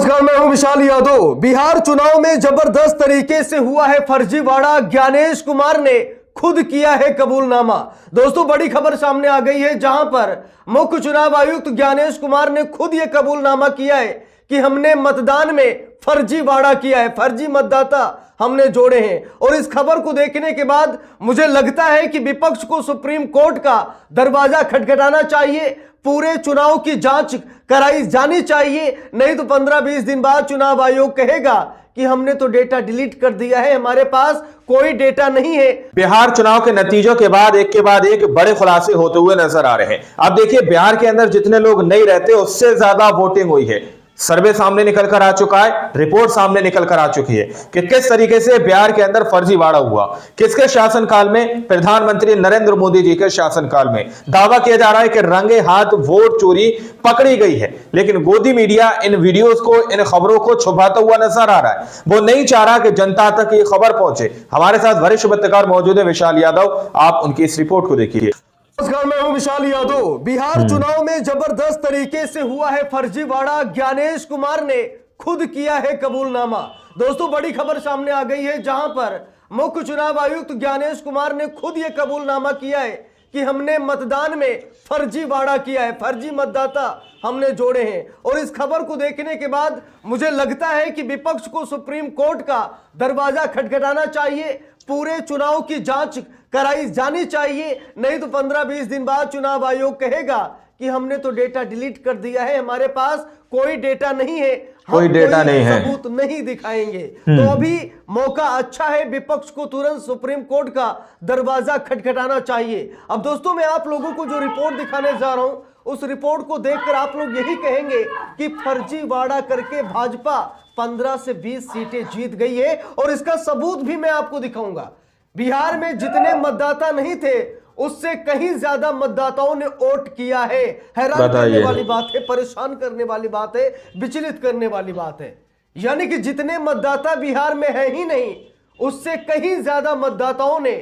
नमस्कार, मैं हूं विशाल यादव। बिहार चुनाव में जबरदस्त तरीके से हुआ है फर्जीवाड़ा। ज्ञानेश कुमार ने खुद किया है कबूलनामा। दोस्तों, बड़ी खबर सामने आ गई है, जहां पर मुख्य चुनाव आयुक्त ज्ञानेश कुमार ने खुद यह कबूलनामा किया है कि हमने मतदान में फर्जीवाड़ा किया है, फर्जी मतदाता हमने जोड़े हैं। और इस खबर को देखने के बाद मुझे लगता है कि विपक्ष को सुप्रीम कोर्ट का दरवाजा खटखटाना चाहिए, पूरे चुनाव की जांच कराई जानी चाहिए। नहीं तो 15-20 दिन बाद चुनाव आयोग कहेगा कि हमने तो डेटा डिलीट कर दिया है, हमारे पास कोई डेटा नहीं है। बिहार चुनाव के नतीजों के बाद एक बड़े खुलासे होते हुए नजर आ रहे हैं। अब देखिए, बिहार के अंदर जितने लोग नहीं रहते उससे ज्यादा वोटिंग हुई है। सर्वे सामने निकल कर आ चुका है, रिपोर्ट सामने निकल कर आ चुकी है कि किस तरीके से बिहार के अंदर फर्जीवाड़ा हुआ। किसके शासनकाल में? प्रधानमंत्री नरेंद्र मोदी जी के शासनकाल में। दावा किया जा रहा है कि रंगे हाथ वोट चोरी पकड़ी गई है, लेकिन गोदी मीडिया इन वीडियोस को, इन खबरों को छुपाता हुआ नजर आ रहा है। वो नहीं चाह रहा कि जनता तक ये खबर पहुंचे। हमारे साथ वरिष्ठ पत्रकार मौजूद है विशाल यादव, आप उनकी इस रिपोर्ट को देखिए। नमस्कार, मैं हूं विशाल यादव। बिहार चुनाव में जबरदस्त तरीके से हुआ है फर्जीवाड़ा। ज्ञानेश कुमार ने खुद किया है कबूलनामा। दोस्तों, बड़ी खबर सामने आ गई है, जहां पर मुख्य चुनाव आयुक्त ज्ञानेश कुमार ने खुद यह कबूलनामा किया है कि हमने मतदान में फर्जीवाड़ा किया है, फर्जी मतदाता हमने जोड़े हैं। और इस खबर को देखने के बाद मुझे लगता है कि विपक्ष को सुप्रीम कोर्ट का दरवाजा खटखटाना चाहिए, पूरे चुनाव की जांच कराई जानी चाहिए। नहीं तो 15-20 दिन बाद चुनाव आयोग कहेगा कि हमने तो डेटा डिलीट कर दिया है, हमारे पास कोई डेटा नहीं है, कोई डेटा नहीं है, सबूत नहीं दिखाएंगे। तो अभी मौका अच्छा है, विपक्ष को तुरंत सुप्रीम कोर्ट का दरवाजा खटखटाना चाहिए। अब दोस्तों, मैं आप लोगों को जो रिपोर्ट दिखाने जा रहा हूं, उस रिपोर्ट को देखकर आप लोग यही कहेंगे कि फर्जीवाड़ा करके भाजपा 15 से 20 सीटें जीत गई है। और इसका सबूत भी मैं आपको दिखाऊंगा। बिहार में जितने मतदाता नहीं थे, उससे कहीं ज्यादा मतदाताओं ने वोट किया है। हैरान करने वाली बात है, परेशान करने वाली बात है, विचलित करने वाली बात है। यानी कि जितने मतदाता बिहार में है ही नहीं, उससे कहीं ज्यादा मतदाताओं ने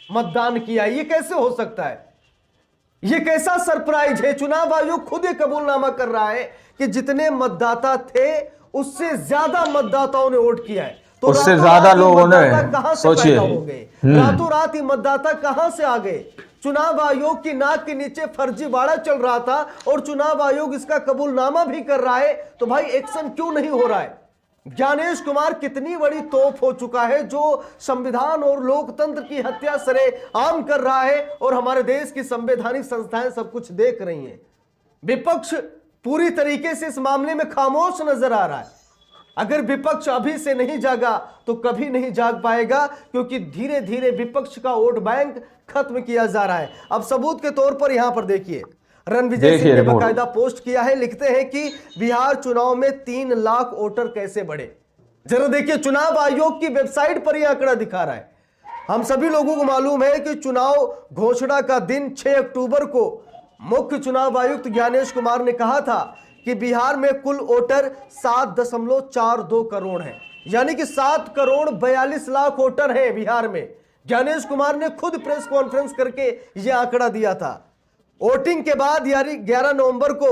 मतदान किया। ये कैसे हो सकता है? ये कैसा सरप्राइज है? चुनाव आयोग खुद ये कबूलनामा कर रहा है कि जितने मतदाता थे, उससे ज्यादा मतदाताओं ने वोट किया है। तो उससे ज्यादा लोगों ने, सोचिए, रातों रात ही मतदाता कहां से आ गए? चुनाव आयोग की नाक के नीचे फर्जीवाड़ा चल रहा था और चुनाव आयोग इसका कबूलनामा भी कर रहा है, तो भाई एक्शन क्यों नहीं हो रहा है? ज्ञानेश कुमार कितनी बड़ी तोप हो चुका है, जो संविधान और लोकतंत्र की हत्या सरेआम कर रहा है, और हमारे देश की संवैधानिक संस्थाएं सब कुछ देख रही हैं। विपक्ष पूरी तरीके से इस मामले में खामोश नजर आ रहा है। अगर विपक्ष अभी से नहीं जागा तो कभी नहीं जाग पाएगा, क्योंकि धीरे धीरे विपक्ष का वोट बैंक खत्म किया जा रहा है। अब सबूत के तौर पर यहां पर देखिए, रणविजय सिंह ने बाकायदा पोस्ट किया है, लिखते हैं कि बिहार चुनाव में 3 लाख वोटर कैसे बढ़े। जरा देखिए, चुनाव आयोग की वेबसाइट पर यह आंकड़ा दिखा रहा है। हम सभी लोगों को मालूम है कि चुनाव घोषणा का दिन 6 अक्टूबर को मुख्य चुनाव आयुक्त ज्ञानेश कुमार ने कहा था कि बिहार में कुल वोटर 7.42 करोड़ हैं, यानी कि 7 करोड़ 42 लाख वोटर हैं बिहार में। ज्ञानेश कुमार ने खुद प्रेस कॉन्फ्रेंस करके यह आंकड़ा दिया था। वोटिंग के बाद, यानी 11 नवंबर को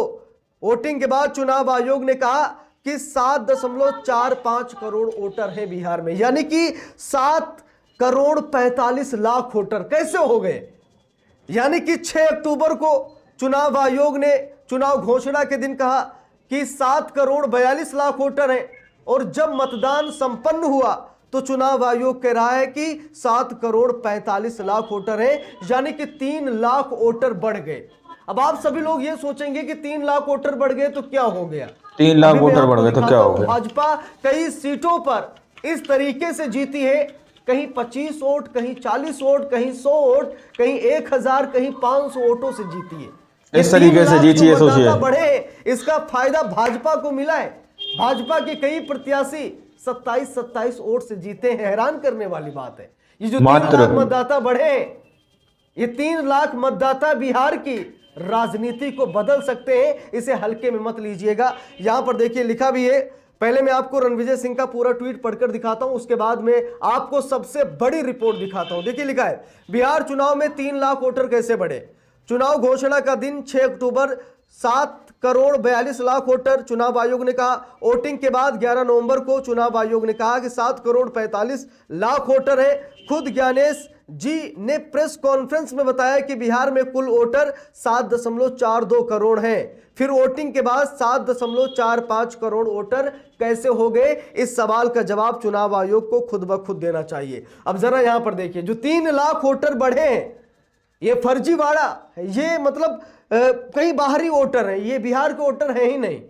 वोटिंग के बाद चुनाव आयोग ने कहा कि 7.45 करोड़ वोटर हैं बिहार में, यानी कि 7 करोड़ 45 लाख वोटर कैसे हो गए? यानी कि 6 अक्टूबर को चुनाव आयोग ने चुनाव घोषणा के दिन कहा कि 7 करोड़ 42 लाख वोटर हैं, और जब मतदान संपन्न हुआ तो चुनाव आयोग कह रहा है कि 7 करोड़ 45 लाख वोटर हैं, यानी कि 3 लाख वोटर बढ़ गए। अब आप सभी लोग ये सोचेंगे कि 3 लाख वोटर बढ़ गए तो क्या हो गया? 3 लाख वोटर बढ़ गए तो क्या हो गया? भाजपा कई सीटों पर इस तरीके से जीती है, कहीं 25 वोट, कहीं 40 वोट, कहीं 100 वोट, कहीं 1000, कहीं 500 वोटों से जीती है। इस तरीके से जीती है, सोचिए। बढ़े, इसका फायदा भाजपा को मिला है। भाजपा के कई प्रत्याशी 27 वोट से जीते हैं। हैरान करने वाली बात है, ये जो 3 लाख मतदाता बढ़े, ये 3 लाख मतदाता बिहार की राजनीति को बदल सकते हैं। इसे हल्के में मत लीजिएगा। यहां पर देखिए, लिखा भी है, पहले मैं आपको रणविजय सिंह का पूरा ट्वीट पढ़कर दिखाता हूं, उसके बाद में आपको सबसे बड़ी रिपोर्ट दिखाता हूं। देखिए, लिखा है, बिहार चुनाव में 3 लाख वोटर कैसे बढ़े। चुनाव घोषणा का दिन 6 अक्टूबर, 7 7,42,00,000 वोटर, चुनाव आयोग ने कहा। वोटिंग के बाद 11 नवंबर को चुनाव आयोग ने कहा कि 7,45,00,000 वोटर है। खुद ज्ञानेश जी ने प्रेस कॉन्फ्रेंस में बताया कि बिहार में कुल वोटर 7.42 करोड़ हैं। फिर वोटिंग के बाद 7.45 करोड़ वोटर कैसे हो गए, इस सवाल का जवाब चुनाव आयोग को खुद ब खुद देना चाहिए। अब जरा यहां पर देखिए, जो 3 लाख वोटर बढ़े हैं, ये फर्जीवाड़ा है, ये मतलब कहीं बाहरी वोटर है, ये बिहार के वोटर है ही नहीं।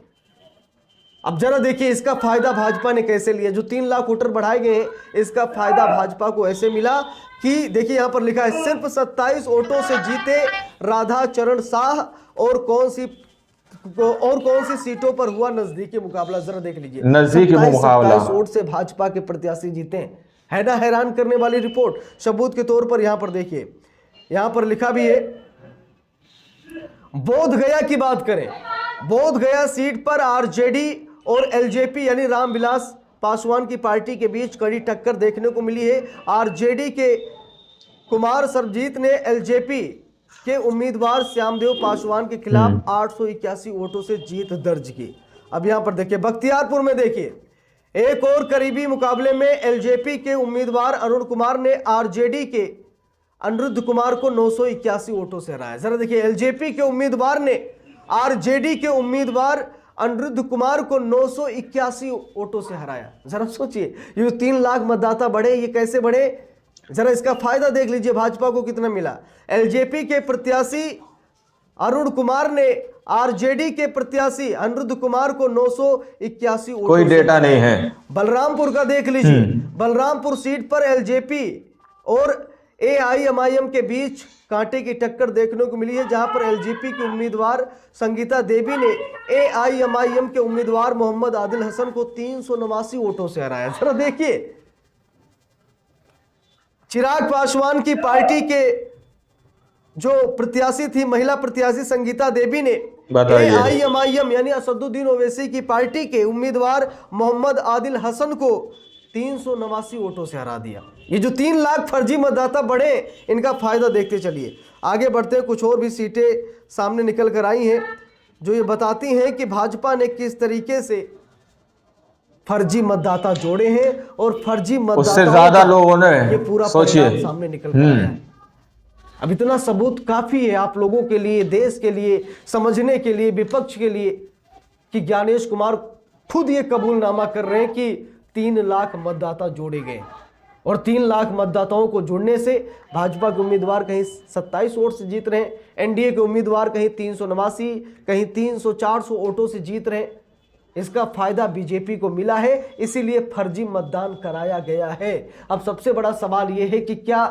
अब जरा देखिए इसका फायदा भाजपा ने कैसे लिया। जो 3 लाख वोटर बढ़ाए गए हैं, इसका फायदा भाजपा को ऐसे मिला कि देखिए यहां पर लिखा है, सिर्फ 27 वोटों से जीते राधा चरण शाह, और कौन सी सीटों पर हुआ नजदीकी मुकाबला। जरा देख लीजिए, नजदीकी मुकाबला, 27 वोट से भाजपा के प्रत्याशी जीते है ना। हैरान करने वाली रिपोर्ट। सबूत के तौर पर यहां पर देखिए, यहां पर लिखा भी है, बोध गया की बात करें, बोध गया सीट पर आरजेडी और एलजेपी यानी रामविलास पासवान की पार्टी के बीच कड़ी टक्कर देखने को मिली है। आरजेडी के कुमार सरबजीत ने एलजेपी के उम्मीदवार श्यामदेव पासवान के खिलाफ 881 वोटों से जीत दर्ज की। अब यहां पर देखिए, बख्तियारपुर में देखिए, एक और करीबी मुकाबले में एलजेपी के उम्मीदवार अरुण कुमार ने आरजेडी के अनिरुद्ध कुमार को 981 वोटों से हराया। जरा देखिए, एलजेपी के उम्मीदवार ने आरजेडी के उम्मीदवार अनिरुद्ध कुमार को 981 वोटों से हराया। जरा सोचिए, ये 3 लाख मतदाता बढ़े, ये कैसे बढ़े? जरा इसका फायदा देख लीजिए भाजपा को कितना मिला। एलजेपी के प्रत्याशी अरुण कुमार ने आरजेडी के प्रत्याशी अनिरुद्ध कुमार को 981 वोटों, कोई डेटा नहीं है। बलरामपुर का देख लीजिए, बलरामपुर सीट पर एलजेपी और एआईएमआईएम के बीच कांटे की टक्कर देखने को मिली है, जहां पर एलजेपी के उम्मीदवार संगीता देवी ने एआईएमआईएम के उम्मीदवार मोहम्मद आदिल हसन को 389 वोटों से हराया। जरा देखिए, चिराग पासवान की पार्टी के जो प्रत्याशी थी, महिला प्रत्याशी संगीता देवी ने एआईएमआईएम यानी असदुद्दीन ओवैसी की पार्टी के उम्मीदवार मोहम्मद आदिल हसन को 389 वोटों से हरा दिया। ये जो 3 लाख फर्जी मतदाता बढ़े, इनका फायदा देखते चलिए। आगे बढ़ते हैं, कुछ और भी सीटें सामने निकल कर आई हैं जो ये बताती हैं कि भाजपा ने किस तरीके से फर्जी मतदाता जोड़े हैं, और फर्जी मतदाता उससे ज्यादा लोगों ने ये पूरा सोचिए सामने निकल कर आया है। अब इतना सबूत काफी है आप लोगों के लिए, देश के लिए, समझने के लिए, विपक्ष के लिए, कि ज्ञानेश कुमार खुद ये कबूलनामा कर रहे हैं कि 3 लाख मतदाता जोड़े गए, और 3 लाख मतदाताओं को जुड़ने से भाजपा के उम्मीदवार कहीं 27 वोट से जीत रहे हैं, एनडीए के उम्मीदवार कहीं 389, कहीं 300-400 वोटों से जीत रहे हैं। इसका फायदा बीजेपी को मिला है, इसीलिए फर्जी मतदान कराया गया है। अब सबसे बड़ा सवाल यह है कि क्या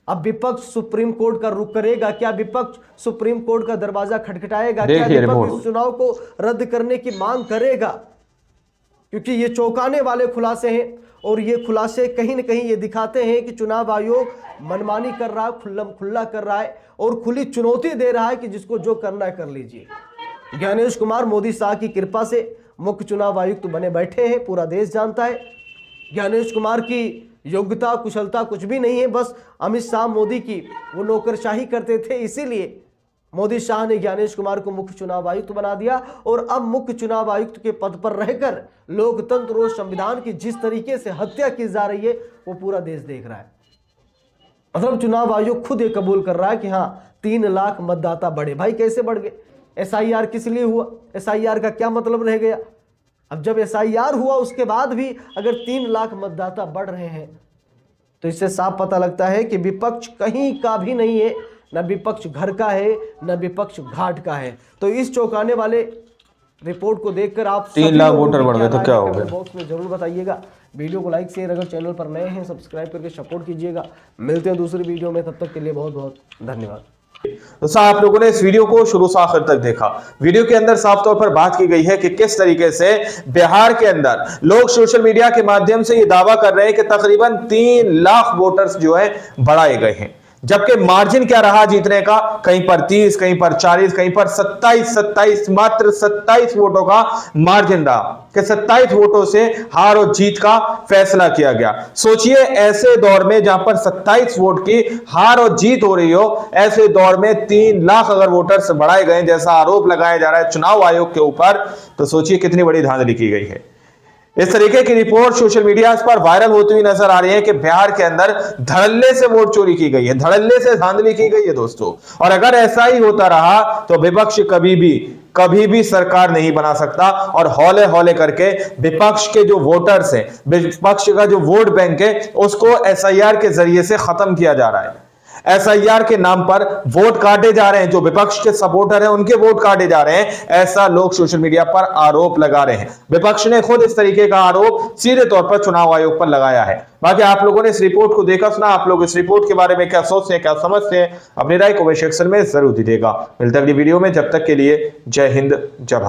अब विपक्ष सुप्रीम कोर्ट का रुख करेगा? क्या विपक्ष सुप्रीम कोर्ट का दरवाजा खटखटाएगा? क्या विपक्ष इस चुनाव को रद्द करने की मांग करेगा? क्योंकि ये चौंकाने वाले खुलासे हैं, और ये खुलासे कहीं न कहीं ये दिखाते हैं कि चुनाव आयोग मनमानी कर रहा है, खुल्लम खुल्ला कर रहा है, और खुली चुनौती दे रहा है कि जिसको जो करना है कर लीजिए। ज्ञानेश कुमार मोदी शाह की कृपा से मुख्य चुनाव आयुक्त तो बने बैठे हैं, पूरा देश जानता है। ज्ञानेश कुमार की योग्यता कुशलता कुछ भी नहीं है, बस अमित शाह मोदी की वो नौकरशाही करते थे, इसीलिए मोदी शाह ने ज्ञानेश कुमार को मुख्य चुनाव आयुक्त बना दिया। और अब मुख्य चुनाव आयुक्त के पद पर रहकर लोकतंत्र और संविधान की जिस तरीके से हत्या की जा रही है, वो पूरा देश देख रहा है। मतलब चुनाव आयोग खुद ये कबूल कर रहा है कि हाँ 3 लाख मतदाता बढ़े। भाई कैसे बढ़ गए? एसआईआर किस लिए हुआ? एसआईआर का क्या मतलब रह गया? अब जब एसआईआर हुआ उसके बाद भी अगर 3 लाख मतदाता बढ़ रहे हैं, तो इससे साफ पता लगता है कि विपक्ष कहीं का भी नहीं है, न विपक्ष घर का है, न विपक्ष घाट का है। तो इस चौंकाने वाले रिपोर्ट को देखकर आप 3 लाख वोटर बढ़ गए तो क्या हो गया? बॉक्स में जरूर बताइएगा। वीडियो को लाइक शेयर, अगर चैनल पर नए हैं सब्सक्राइब करके सपोर्ट कीजिएगा। मिलते हैं दूसरी वीडियो में, तब तक के लिए बहुत बहुत धन्यवाद। तो आप लोगों ने इस वीडियो को शुरू से आखिर तक देखा। वीडियो के अंदर साफ तौर पर बात की गई है कि किस तरीके से बिहार के अंदर लोग सोशल मीडिया के माध्यम से ये दावा कर रहे हैं कि तकरीबन 3 लाख वोटर्स जो है बढ़ाए गए हैं। जबकि मार्जिन क्या रहा जीतने का, कहीं पर 30, कहीं पर 40, कहीं पर 27, मात्र 27 वोटों का मार्जिन रहा कि 27 वोटों से हार और जीत का फैसला किया गया। सोचिए ऐसे दौर में जहां पर 27 वोट की हार और जीत हो रही हो, ऐसे दौर में 3 लाख अगर वोटर्स बढ़ाए गए जैसा आरोप लगाया जा रहा है चुनाव आयोग के ऊपर, तो सोचिए कितनी बड़ी धांधली की गई है। इस तरीके की रिपोर्ट सोशल मीडिया पर वायरल होती हुई नजर आ रही है कि बिहार के अंदर धड़ल्ले से वोट चोरी की गई है, धड़ल्ले से धांधली की गई है दोस्तों। और अगर ऐसा ही होता रहा तो विपक्ष कभी भी सरकार नहीं बना सकता और हौले हौले करके विपक्ष के जो वोटर्स हैं, विपक्ष का जो वोट बैंक है, उसको एसआईआर के जरिए से खत्म किया जा रहा है। एसआईआर के नाम पर वोट काटे जा रहे हैं, जो विपक्ष के सपोर्टर हैं उनके वोट काटे जा रहे हैं, ऐसा लोग सोशल मीडिया पर आरोप लगा रहे हैं। विपक्ष ने खुद इस तरीके का आरोप सीधे तौर पर चुनाव आयोग पर लगाया है। बाकी आप लोगों ने इस रिपोर्ट को देखा सुना, आप लोग इस रिपोर्ट के बारे में क्या सोचते हैं, क्या समझते हैं, अपनी राय कमेंट सेक्शन में जरूर दीजिएगा। मिलते हैं अगली वीडियो में, जब तक के लिए जय हिंद जय भारत।